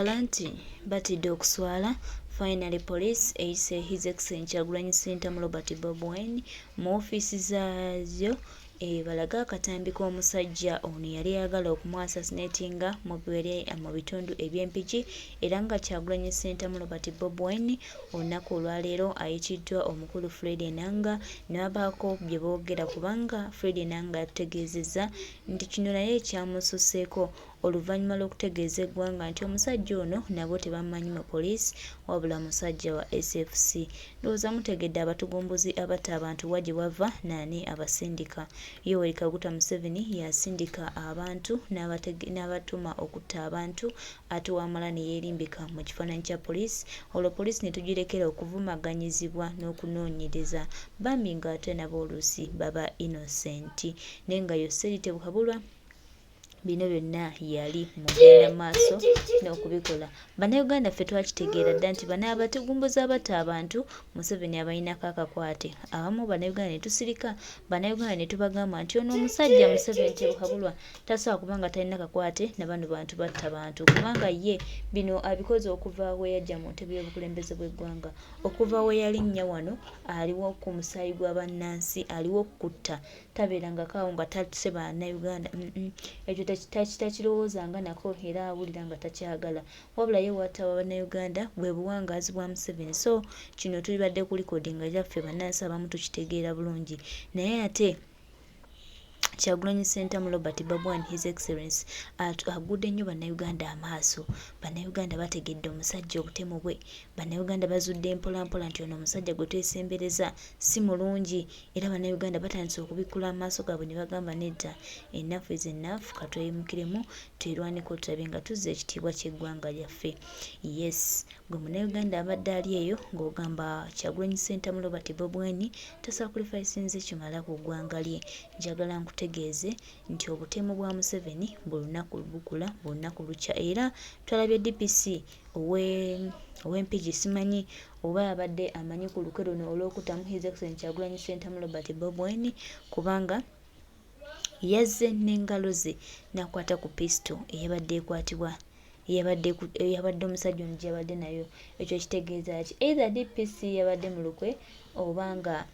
Alanti Babideko swala. Finally, police eyise His Excellency Kyagulanyi Ssentamu Robert Bobi mu ofiisi zaazo balaga akatambi k'omusajja ono yali ayagala okumwasassinatinga mu bitundu eby'empiki era nga Kyagulanyi Ssentamu Robert Bobi olunaku olwaleero ayitiddwa omukulu Fred Enanga ne babaako bye boogera kubanga Fred Enanga yategeezezza nti kino naye kyamususseeko oluvannyuma lw'okutegeeza eggwanga nti omusajja ono nabo tebamanyi mu poliisi wabula musajja wa SFC. Ndowooza mutegedde abatugumbuzi abatta abantu wa gye bava nani abasindika. Yoweri Kaguta Museveni yasindika abantu n'abatuma okutta abantu ate wamala ne yeerimbika mu kifaananyi kya poliisi. Olwo poliisi ne tugirekera okuvumaganyizibwa n'okunoonyereza bambi ng'ate nabo oluusi baba innocent naye nga yo seritebuhabulwa bino byonna yali mugenda maaso n'okubikola. Bannayuganda ffe twakitegeera dda nti bano abatugumbuza abatta abantu Museveni abalinako akakwate. Abamu bannayuganda ne tusirika, bannayuganda ne tubagamba nti ono omusajja Museveni tebuhabulwa tasobola kubanga talina kakwate na bano bantu batta bantu kubanga ye bino abikoze okuva we yajja mu ntebe y'obukulembeze bw'eggwanga, okuva we yalinnya wano aliwo ku musaayi gwa bannansi, aliwo kutta tabeeranga kaawo nga tatuse bannayuganda. Ekyo takirowoozanga nako era awulira nga takyagala wabula ye watawa bannayuganda bwe buwangaazi bwa Museveni. So kino tulibadde ku likodinga lyaffe bannansi abamu tukitegeera bulungi naye ate Kyagulanyi Ssentamu Robert Bobi His Excellency agudde nnyo bannayuganda amaaso. Bannayuganda bategedde omusajja obutemu bwe, bannayuganda bazudde mpolampola nti ono omusajja gwe twesembereza si mulungi era bannayuganda batandise okubikula amaaso gaabwe ne bagamba nedda enough is enough, katweyimukiremu twerwaneko tulabe nga tuzza ekitiibwa ky'eggwanga lyaffe. Yes, gwe munnayuganda abadde ali eyo ng'ogamba Kyagulanyi Ssentamu Robert Bobi tasacrificinze kimala ku ggwanga lye. Njagala nkutegeeze nti obutemu bwa Museveni buli lunaku bukula, buli lunaku lukya era twalabye DPC ow'empigi simanyi oba abadde amanyi ku luke luno olw'okutamu His Excellency Kyagulanyi Ssentamu Robert Bobi kubanga yazze n'engalo ze n'akwata ku pisto eyabadde ekwatibwa yabadde omusajja ono gy'abadde nayo. Ekyo kitegeeza ki either DPC yabadde mu lukwe obanga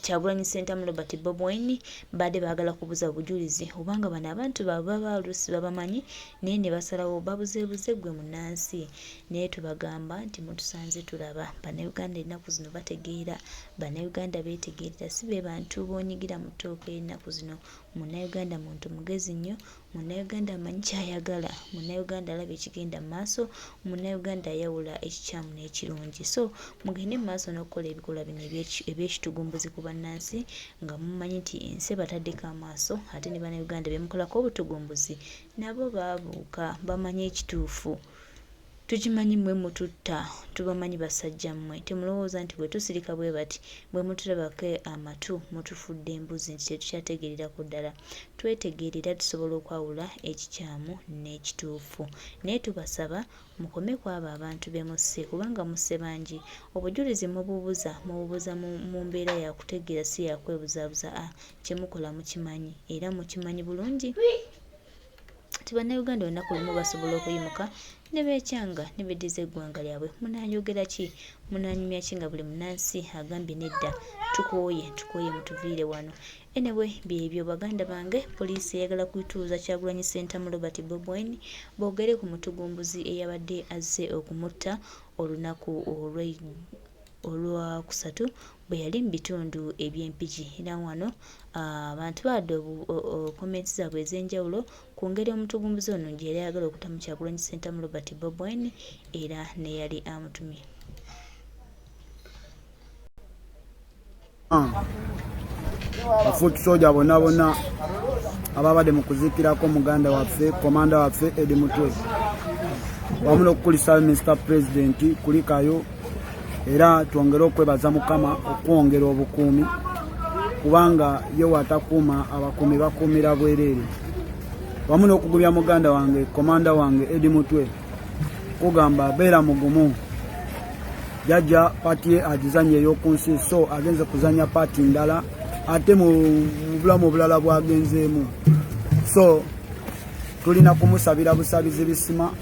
Kyagulanyi Ssentamu Robert Bobi badde baagala kubuza obujulizi obanga bano abantu baba oluusi babamanyi naye ne basalawo babuzeebuze gwe munnansi. Naye tubagamba nti mutusanze tulaba. Bannayuganda ennaku zino bategeera, bannayuganda beetegeerera, si be bantu boonyigira mu ttooke ennaku zino. Munnayuganda muntu mugezi nnyo, munnayuganda amanyi kyayagala, munnayuganda alaba ekigenda mu maaso, munnayuganda ayawula ekikyamu n'ekirungi. So mugende mu maaso n'okukola ebikolwa bino eby'ekitugumbuzi ku bannansi nga mumanyi nti ensi bataddeko amaaso ate ne bannayuganda bemukolako obutugumbuzi nabo baabuuka bamanyi ekituufu. Tukimanyi mmwe mututta, tubamanyi basajja mmwe. Temulowooza nti bwe tusirika bwe bati bwe mutulabako amatu mutufudde embuzi nti tetukyategeerera ku ddala. Twetegeerera tusobola okwawula ekikyamu n'ekituufu. Naye tubasaba mukome ku abo abantu be musse kubanga musse bangi. Obujulizi mububuza mu mbeera ya kutegeera si ya kwebuzaabuza. Kye mukola mukimanyi era mukimanyi bulungi. Bannayuganda olunaku lumu basobola okuyimuka ne beekyanga ne beddiza eggwanga lyabwe. Munaayogera ki? Munaanyumya ki nga buli munnansi agambye nedda tukooye mutuviire wano? Anyway, byebyo baganda bange. Poliisi eyagala kwituuza Kyagulanyi Ssentamu Robert Bobi boogere ku mutugumbuzi eyabadde azze okumutta olunaku olwakusatu bwe yali mu bitundu eby'empigi. Era wano abantu badde comments zaabwe ez'enjawulo ku ngeri omutugumbuzi ono gye yali ayagala okutamu Kyagulanyi Ssentamu Robert Bobi era ne yali amutumye. Bafuuti soja bonna ababadde mu kuziikirako muganda waffe komanda waffe Edi Mutwe wamu n'okukulisa Mr. President kulikayo era twongere okwebaza Mukama okwongera obukuumi kubanga yo watakuuma abakuumi bakuumira bwereere wamu n'okugumya muganda wange komanda wange Edi Mutwe kugamba beera mugumu. Jajja pati ye agizanye ey'okunsi so agenze kuzanya pati ndala ate mu bulamu obulala bwagenzeemu. So tulina kumusabira busabizi bisima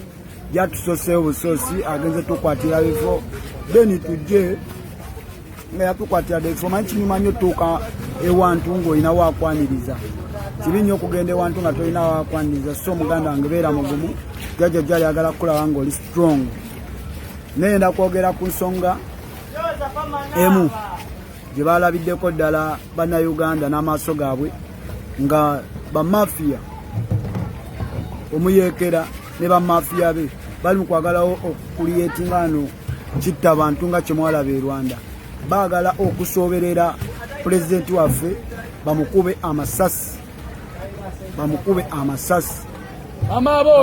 yatusose obusosi agenze tukwatira bifo then tujje nga yatukwatira bifo manyi kinyumanyo tuuka ewantu ng'olina wakwaniriza kibi nnyo okugenda ewantu nga tolina wakwaniriza so muganda wange beera mugumu jjajja gyali agala kulaba ng'oli strong nenda kwogera ku nsonga emu gye baalabiddeko ddala bannayuganda n'amaaso gaabwe nga bamafiya omuyeekera ne bamafiya be bali mu kwagalawo okukuliyetinga ano kitta abantu nga kyemwalaba e Rwanda baagala okusoberera pulezidenti waffe bamukube amasasi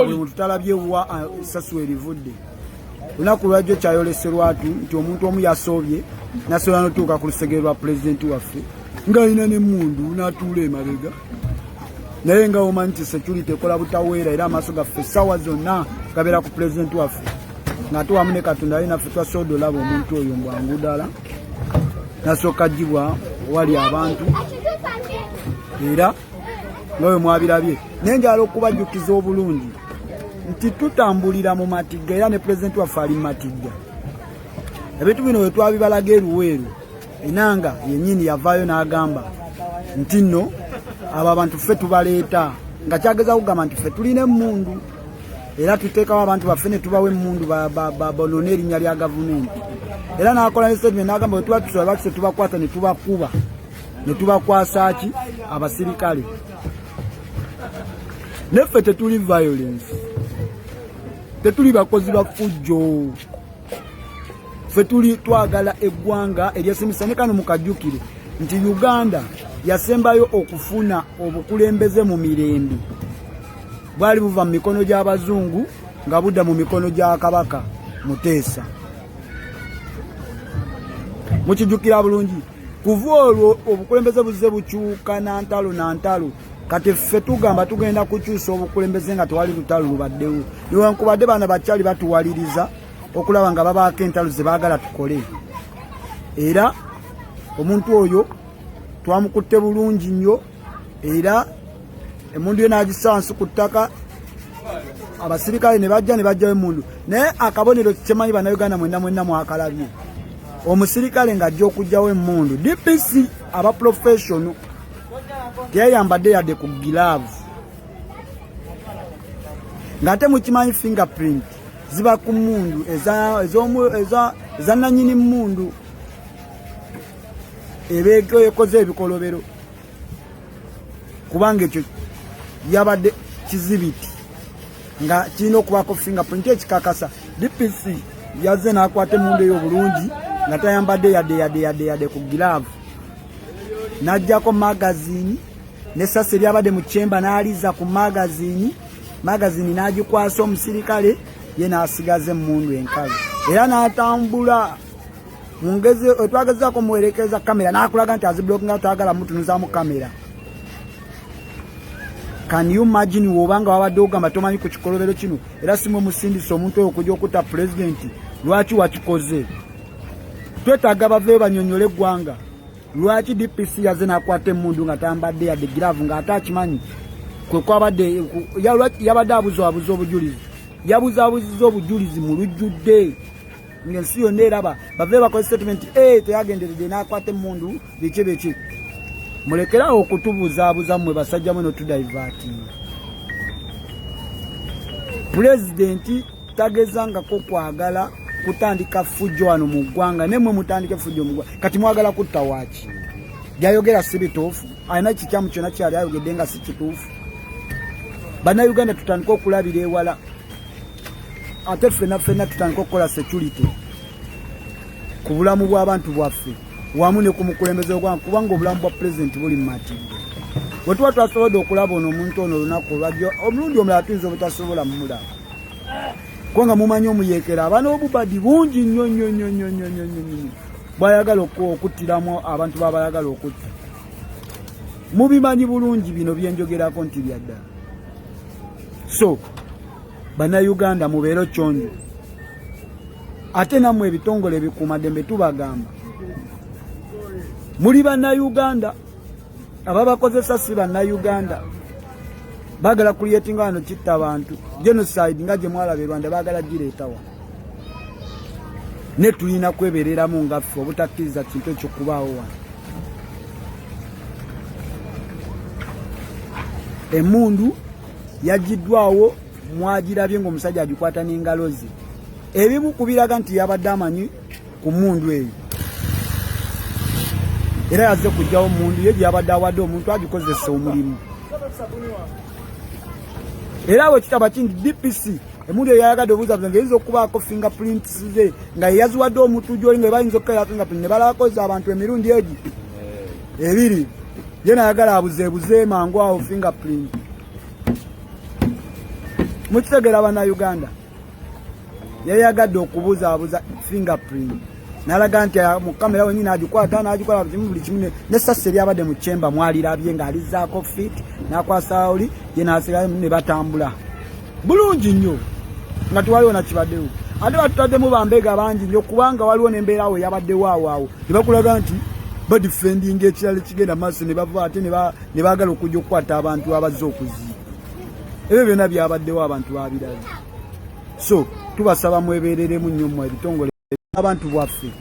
buli muntu talabye wa essasi werivudde lunaku lwajjo kyayoleserwatu nti omuntu omu yasoobye nasobola notuuka ku lusegere lwa pulezidenti waffe ng'alina n'emmundu n'atuula emabega naye nga omanyi nti security ekola butaweera era amaaso gaffe essaawa zonna gabeera ku pulezidenti waffe ng'ate wamu ne Katonda ali naffe twasobola olaba omuntu oyo mbwangu ddala nasooka gibwa wali abantu era nga bwe mwabirabye naye njala okubajjukiza obulungi nti tutambulira mu matigga era ne pulezidenti waffe ali mu matigga ebintu bino bwe twabibalaga eruweeru enanga yennyini yavaayo n'agamba nti nno abo abantu ffe tubaleeta nga kyageza kugamba nti ffe tulina emmundu era tuteekawo abantu baffe ne tubawa emmundu bonone erinnya lya gavumenti era n'akola ne statement n'agamba bwe tuba tusobola lwaki tetubakwata ne tubakuba ne tubakwasa ki abasirikale neffe tetuli violence tetuli bakozi ba fujjo ffe tuli twagala eggwanga eryasimisa ne kano mukajjukire nti Uganda yasembayo okufuna obukulembeze mu mirembe bwali buva mu mikono gy'abazungu nga budda mu mikono gya Kabaka Muteesa mukijjukira bulungi kuva olwo obukulembeze buzze bukyuka nantalo kati ffe tugamba tugenda kukyusa obukulembeze nga tewali lutalo lubaddewo newankubadde baana bakyali batuwaliriza okulaba nga babaako entalo ze baagala tukole era omuntu oyo twamukutte bulungi nnyo era emmundu ye n'agisansi ku ttaka abasirikale ne bajja ne bajjayo emmundu naye akabonero kyemanyi bannayuganda mwenna mwakalabye omusirikale ng'ajja okugjawo emmundu DPC aba professional teyayambadde yadde ku giraavu ng'ate mukimanyi fingerprint ziba ku mmundu eza nannyini mmundu ebeeko ekoze ebikolobero kubanga ekyo yabadde kizibiti nga kirina okubaako fingerprint ekikakasa DPC yazze n'akwata emmundu eyo obulungi nga tayambadde yadde ku giraavu n'ajjako magazini n'essasi eryabadde mu kyemba n'aliza ku magazini n'agikwasa omusirikale ye n'asigaza emmundu enkazi era n'atambula mungezi otwagezaako muwerekeza kamera n'akulaga nti aziblokinga twagala mutunuzamu kamera. Can you imagine wobanga wabadde ogamba tomanyi ku kikolobero kino era simwe musindisa omuntu oyo okujja okutta pulezidenti lwaki wakikoze? Twetaaga baveeyo banyonyole eggwanga. Lwaki DPC yazze n'akwata emmundu nga tambadde yadde giraavu ng'ate akimanyi kwe kwabadde yabadde abuzabuza obujulizi yabuzabuziza obujulizi mu lujjudde ng'ensi yonna eraba baveeyo bakoze statement teyagenderedde n'akwata emmundu biki mulekerawo okutubuzaabuza mmwe basajja mwe notudaivatinga. Pulezidenti tagezangako kwagala kutandika fujjo wano mu ggwanga nemwe mutandike fujjo mu ggwanga kati mwagala kutta waaki gyayogera si bituufu alina kikyamu kyonna kyali ayogedde nga si kituufu. Bannayuganda tutandika okulabira ewala ate ffenna tutandika okukola security ku bulamu bw'abantu bwaffe wamu ne ku mukulembeze ogwange kubanga obulamu bwa pulezidenti buli mu matigga. Bwe tuba twasobodde okulaba ono omuntu ono olunaku olwajjo omulundi omulala tuyinza obutasobola mumulaba kubanga mumanyi omuyeekera aba n'obubadi bungi nnyo bw'ayagala okuttiramu abantu b'abayagala okutta. Mubimanyi bulungi bino byenjogerako nti byaddala. So bannayuganda mubeere kyonjo ate nammwe ebitongole ebikuumaddembe tubagamba muli bannayuganda ababakozesa si bannayuganda bagala creatinga wano kitta abantu genocide nga gye mwalaba Rwanda bagala gireetawa ne tulina kwebereramu nga ffe obutakkiriza kintu ekyo kubaawo wano. Emundu yagiddwawo mwagirabye ng'omusajja agikwata n'engalo ze. Ebimu kubiraga nti yabadde amanyi ku mundu eyo era yazze kujjawo mundu ye gyabadde awadde omuntu agikozesa omulimu. Era we kitaba kindi DPC emundu eyo yayagadde obuuza nga eyinza okubaako fingerprints ze nga yeyaziwadde omuntu gyoli nga bayinza okukola fingerprint ne balakoza abantu emirundi egi ebiri ye nayagala abuzeebuze mangu awo fingerprint. Mukitegeera bannayuganda yayagadde okubuzaabuza fingerprint nalaga nti mu kamera wenyini agikwata n'agikola buli kimu n'essasi eryabadde mu kyemba mwalirabye ng'alizaako fit n'akwasa oli ye n'asigala ne batambula bulungi nnyo nga tewaliwo nakibaddewo. Ate batutaddemu bambega bangi nnyo kubanga waliwo n'embeera awo eyabaddewo awo ne bakulaga nti badifendinga ekirala ekigenda maaso ne bava ate ne baagala okujja okukwata abantu abazze okuziika. Ebyo byonna byabaddewo abantu babirabye. So tubasaba mwebereremu nnyo mu ebitongole abantu bwaffe.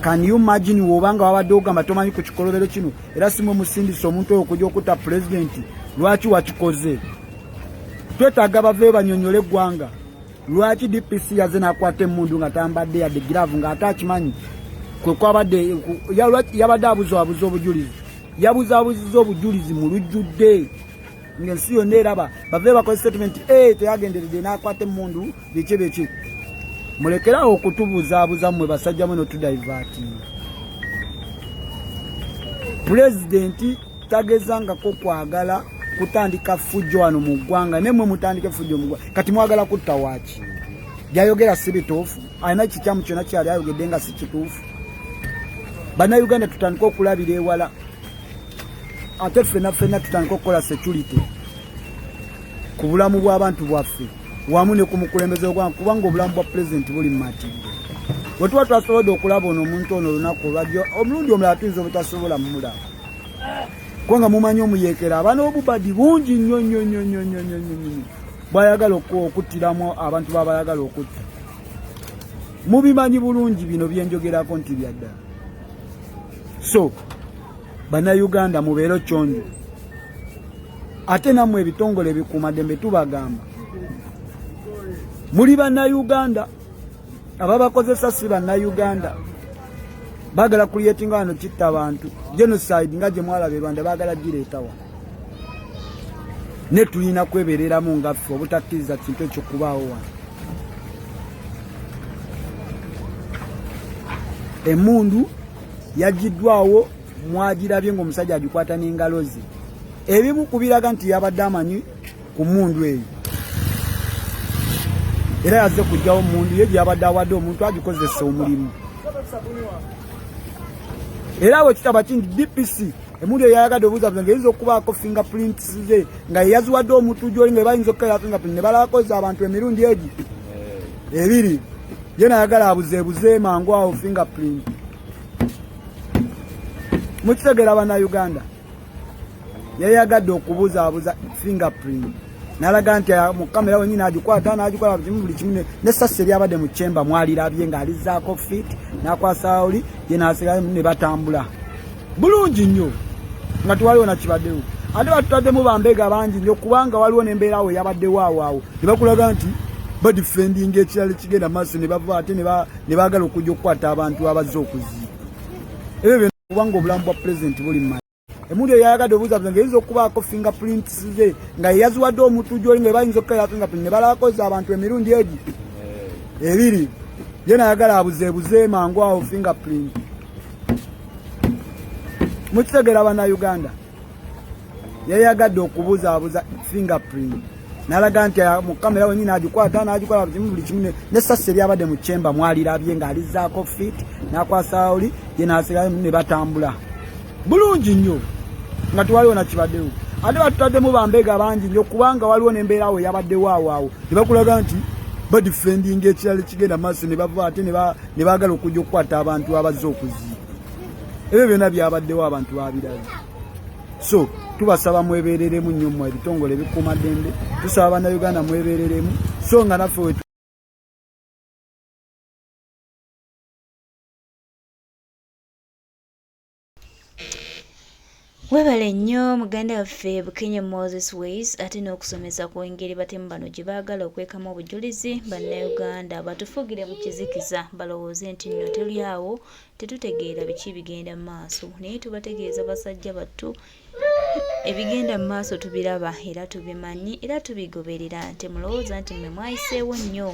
Can you imagine wobanga wabadde ogamba tomanyi ku kikolobero kino era simwe musindisa omuntu oyo okujja okutta pulezidenti lwaki wakikoze? Twetaaga bave banyonyole eggwanga. Lwaki DPC yaze n'akwata emmundu nga tambadde yadde giraavu ng'ate akimanyi kwe kwabadde yabadde abuzaabuza obujulizi yabuzaabuzizza obujulizi mu lujjudde ng'ensi yonna eraba bave bakoze statement teyagenderedde n'akwata emmundu biki mulekerawo okutubuzaabuza mmwe basajja mwe notudaivatinga. Pulezidenti tagezangako kwagala kutandika fujjo wano mu ggwanga nemwe mutandike fujjo mu ggwanga kati mwagala kutta waaki gyayogera si bituufu alina kikyamu kyonna kyali ayogedde nga si kituufu. Bannayuganda tutandika okulabira ewala ate ffenna tutandika okukola security ku bulamu bw'abantu bwaffe wamu ne ku mukulembeze ogwange kubanga obulamu bwa pulezidenti buli mu matidde. Bwe tuba twasobodde okulaba ono omuntu ono olunaku olwajjo omulundi omulala tuyinza obutasobola mumulaba kubanga mumanyi omuyeekera abaana obubadi bungi nnyo bwayagala okuttiramu abantu babayagala okutta. Mubimanyi bulungi bino byenjogerako nti byaddala. So bannayuganda mubeere kyonjo ate nammwe ebitongole ebikuumaddembe tubagamba muli bannayuganda ababakozesa si bannayuganda bagala creatinga wano kitta abantu genocide nga gye mwalaba Rwanda bagala gireetawa ne tulina kwebereramu nga ffe obutakkiriza kintu ekyo kubaawo wano. Emundu yagiddwawo mwagirabye ng'omusajja agikwata n'engalo ze. Ebimu kubiraga nti yabadde amanyi ku mundu eyo era yazze kujjawo mundu ye gyabadde awadde omuntu agikozesa omulimu. Era we kitaba kindi DPC emundu eyo yayagadde obuuza nga eyinza okubaako fingerprints ze nga yeyaziwadde omuntu gyoli nga bayinza okukola fingerprint ne balakoza abantu emirundi egi ebiri ye nayagala abuzeebuze mangu awo fingerprint. Mukitegeera bannayuganda yayagadde okubuzaabuza fingerprint nalaga nti mu kamera wenyini agikwata n'agikola buli kimu n'essasi eryabadde mu kyemba mwalirabye ng'alizaako fit n'akwasa oli ye n'asigala ne batambula bulungi nnyo nga tewaliwo nakibaddewo. Ate batutaddemu bambega bangi nnyo kubanga waliwo n'embeera awo eyabaddewo awo ne bakulaga nti badifendinga ekirala ekigenda maaso ne bava ate ne baagala okujja okukwata abantu abazze okuziika. Ebyo kubanga obulamu bwa pulezidenti buli mu emundu eyo yayagadde obuuza nga eyinza okubaako fingerprints ze nga yeyaziwadde omuntu gyoli nga bayinza okukola fingerprint ne balakoza abantu emirundi egi ebiri ye nayagala abuzeebuze mangu awo fingerprint. Mukitegeera bannayuganda yayagadde okubuzaabuza fingerprint nalaga nti mu kamera wenyini agikwata n'agikola buli kimu n'essasi eryabadde mu kyemba mwalirabye ng'alizaako fit n'akwasa oli ye n'asigala ne batambula bulungi nnyo nga tewaliwo nakibaddewo. Ate batutaddemu bambega bangi nnyo kubanga waliwo n'embeera awo eyabaddewo awo ne bakulaga nti badifendinga ekirala ekigenda maaso ne bava ate ne baagala okujja okukwata abantu abazze okuziika. Ebyo byonna byabaddewo abantu babirabye. So tubasaba mwebereremu nnyo mu ebitongole ebikuuma ddembe, tusaba bannayuganda mwebereremu so nga naffe webale nnyo muganda waffe Bukenya Moses Ways ate n'okusomesa ku engeri batemu bano gye baagala okwekamu obujulizi bannayuganda batufugire mu kizikiza balowooze nti nno tuli awo tetutegeera biki bigenda mu maaso naye tubategeeza basajja battu ebigenda mu maaso tubiraba era tubimanyi era tubigoberera nti mulowooza nti mmwe mwayiseewo nnyo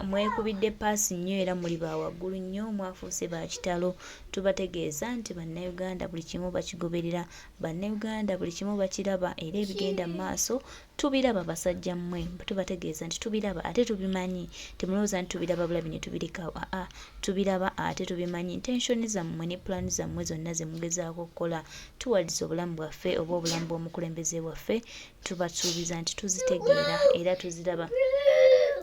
mwekubidde paasi nnyo era muli bawaggulu nnyo mwafuuse ba kitalo tubategeeza nti bannayuganda buli kimu bakigoberera bannayuganda buli kimu bakiraba era ebigenda mu maaso tubiraba basajja mmwe tubategeeza nti tubiraba ate tubimanyi temulowooza nti tubiraba bulabi ne tubirekawo tubiraba ate tubimanyi intensioni zammwe ne pulaani zammwe zonna ze mugezaako okukola tuwaliza obulamu bwaffe oba obulamu bw'omukulembeze waffe tubasuubiza nti tuzitegeera era tuziraba.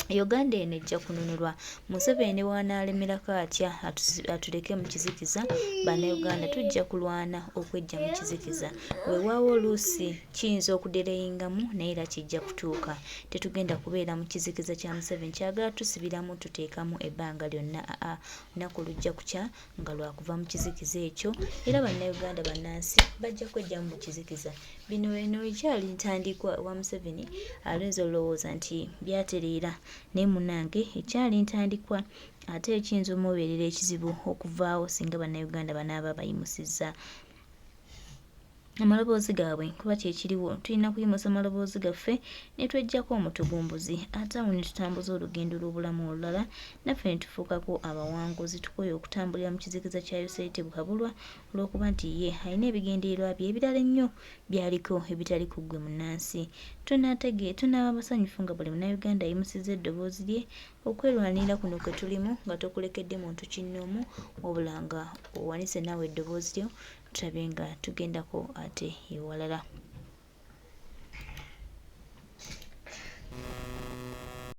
Uganda eno ejja kununulwa Museveni bw'anaalemerako atya atuleke mu kizikiza bannayuganda tujja kulwana okwejja mu kizikiza weewaawo oluusi kiyinza okudereyingamu naye era kijja kutuuka tetugenda kubeera mu kizikiza kya Museveni kyagala tusibiramu tuteekamu ebbanga lyonna lunaku lujja kukya nga lwakuva mu kizikiza ekyo era bannayuganda bannansi bajja kwejjamu mu kizikiza bino eno ekyali ntandikwa wa Museveni alwenza olowooza nti byatereera naye munnange ekyali ntandikwa ate ekiyinza omubeerera ekizibu okuvaawo singa bannayuganda banaaba bayimusizza amaloboozi gaabwe kuba kyekiriwo tulina kuyimusa amaloboozi gaffe ne twejjako omutugumbuzi ate awo ne tutambuza olugendo lw'obulamu olulala naffe ne tufuukako abawanguzi tukoye okutambulira mu kizikiza kya Yosayite Buhabulwa olw'okuba nti ye alina ebigendererwa bye ebirala ennyo byaliko ebitali ku ggwe munnansi tunaaba basanyufu nga buli munnayuganda ayimusizza eddoboozi lye okwerwanirira kuno kwe tulimu nga tokulekedde muntu kinnoomu wabula nga owanise naawe eddoboozi lyo tulabe nga tugendako ate ewalala.